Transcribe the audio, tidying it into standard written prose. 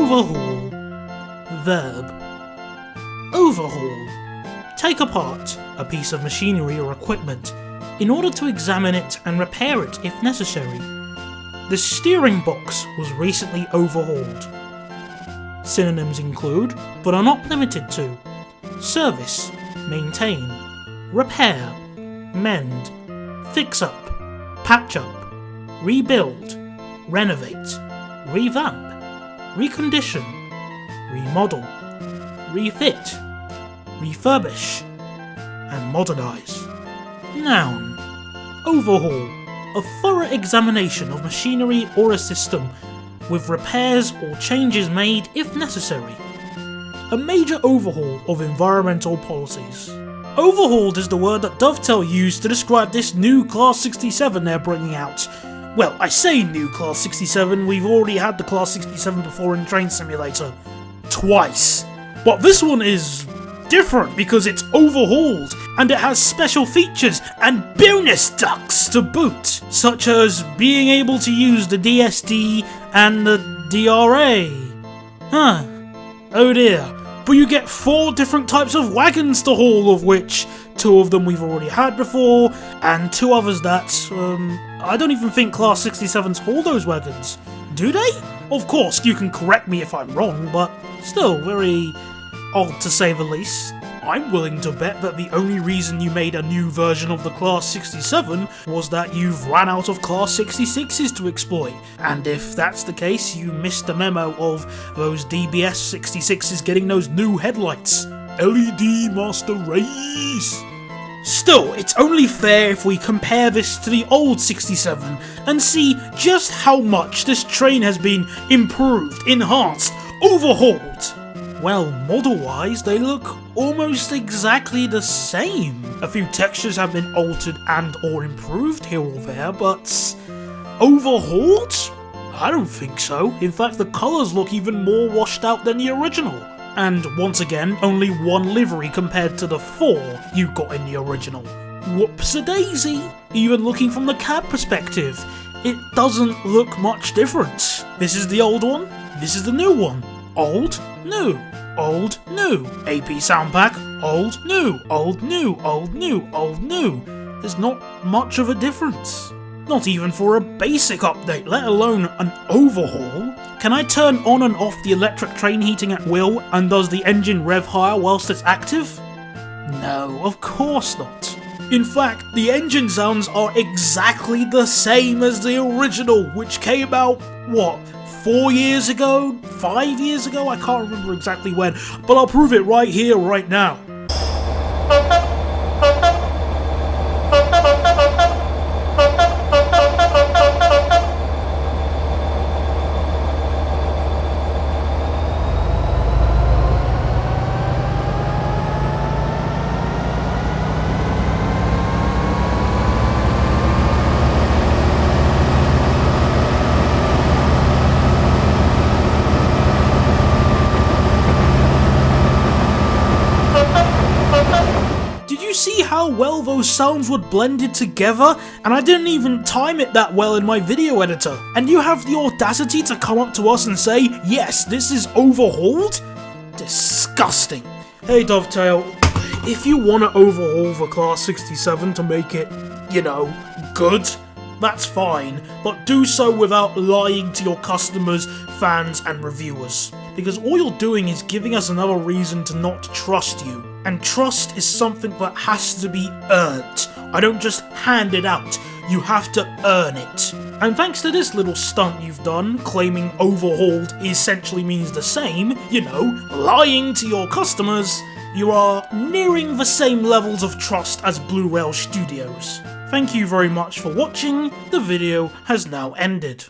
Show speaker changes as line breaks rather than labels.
Overhaul. Verb. Overhaul. Take apart a piece of machinery or equipment in order to examine it and repair it if necessary. The steering box was recently overhauled. Synonyms include, but are not limited to, service, maintain, repair, mend, fix up, patch up, rebuild, renovate, revamp, recondition, remodel, refit, refurbish, and modernize. Noun. Overhaul. A thorough examination of machinery or a system, with repairs or changes made if necessary. A major overhaul of environmental policies. Overhauled is the word that Dovetail used to describe this new Class 67 they're bringing out. Well, I say new Class 67, we've already had the Class 67 before in Train Simulator. Twice. But this one is different because it's overhauled, and it has special features and bonus ducks to boot, such as being able to use the DSD and the DRA. Huh. Oh dear. But you get 4 different types of wagons to haul, of which 2 of them we've already had before, and 2 others that, I don't even think Class 67s haul those wagons. Do they? Of course, you can correct me if I'm wrong, but still very odd to say the least. I'm willing to bet that the only reason you made a new version of the Class 67 was that you've ran out of Class 66s to exploit, and if that's the case, you missed the memo of those DBS 66s getting those new headlights. LED Master Race! Still, it's only fair if we compare this to the old 67 and see just how much this train has been improved, enhanced, overhauled. Well, model-wise, they look almost exactly the same. A few textures have been altered and or improved here or there, but overhauled? I don't think so. In fact, the colours look even more washed out than the original. And once again, only 1 livery compared to the 4 you got in the original. Whoops-a-daisy! Even looking from the cab perspective, it doesn't look much different. This is the old one, this is the new one. Old, new. Old, new. AP sound pack, old, new. Old, new. Old, new. Old, new. There's not much of a difference. Not even for a basic update, let alone an overhaul. Can I turn on and off the electric train heating at will, and does the engine rev higher whilst it's active? No, of course not. In fact, the engine sounds are exactly the same as the original, which came out, what, 4 years ago? 5 years ago? I can't remember exactly when, but I'll prove it right here, right now. See how well those sounds were blended together? And I didn't even time it that well in my video editor. And you have the audacity to come up to us and say, yes, this is overhauled? Disgusting. Hey Dovetail, if you want to overhaul the Class 67 to make it, you know, good, that's fine, but do so without lying to your customers, fans, and reviewers. Because all you're doing is giving us another reason to not trust you. And trust is something that has to be earned. I don't just hand it out, you have to earn it. And thanks to this little stunt you've done, claiming overhauled essentially means the same, you know, lying to your customers, you are nearing the same levels of trust as Blue Rail Studios. Thank you very much for watching, the video has now ended.